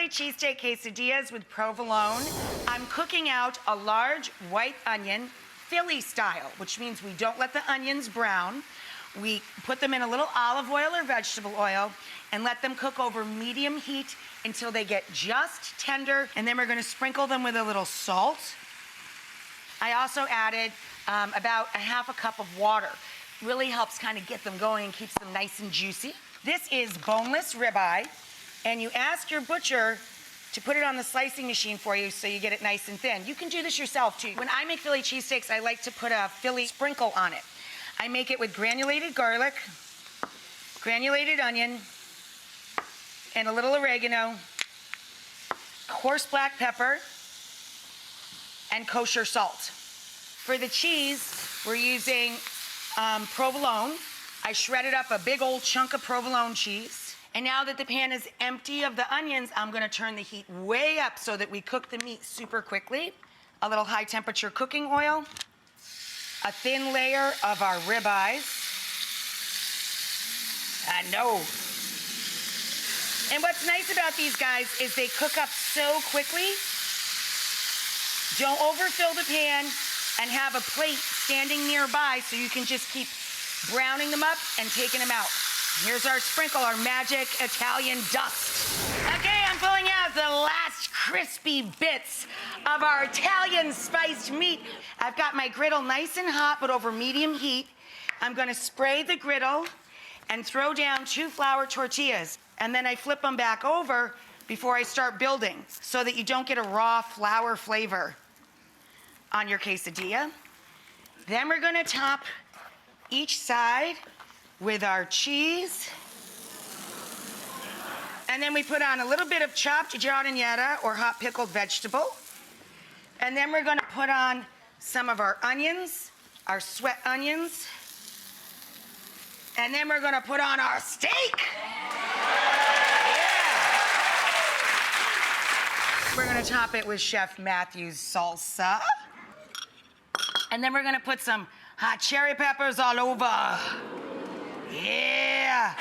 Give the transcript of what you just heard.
Philly cheesesteak quesadillas with provolone. I'm cooking out a large white onion, Philly style, which means we don't let the onions brown. We put them in a little olive oil or vegetable oil and let them cook over medium heat until they get just tender, and then we're gonna sprinkle them with a little salt. I also added about a half a cup of water. Really helps kind of get them going and keeps them nice and juicy. This is boneless ribeye, and you ask your butcher to put it on the slicing machine for you so you get it nice and thin. You can do this yourself too. When I make Philly cheesesteaks, I like to put a Philly sprinkle on it. I make it with granulated garlic, granulated onion, and a little oregano, coarse black pepper, and kosher salt. For the cheese, we're using provolone. I shredded up a big old chunk of provolone cheese. And now that the pan is empty of the onions, I'm gonna turn the heat way up so that we cook the meat super quickly. A little high temperature cooking oil, a thin layer of our ribeyes. I know. And what's nice about these guys is they cook up so quickly. Don't overfill the pan and have a plate standing nearby so you can just keep browning them up and taking them out. Here's our sprinkle, our magic Italian dust. Okay, I'm pulling out the last crispy bits of our Italian spiced meat. I've got my griddle nice and hot, but over medium heat. I'm gonna spray the griddle and throw down 2 flour tortillas. And then I flip them back over before I start building so that you don't get a raw flour flavor on your quesadilla. Then we're gonna top each side with our cheese. And then we put on a little bit of chopped giardiniera or hot pickled vegetable. And then we're gonna put on some of our onions, our sweat onions. And then we're gonna put on our steak. We're gonna top it with Chef Matthew's salsa. And then we're gonna put some hot cherry peppers all over. Yeah.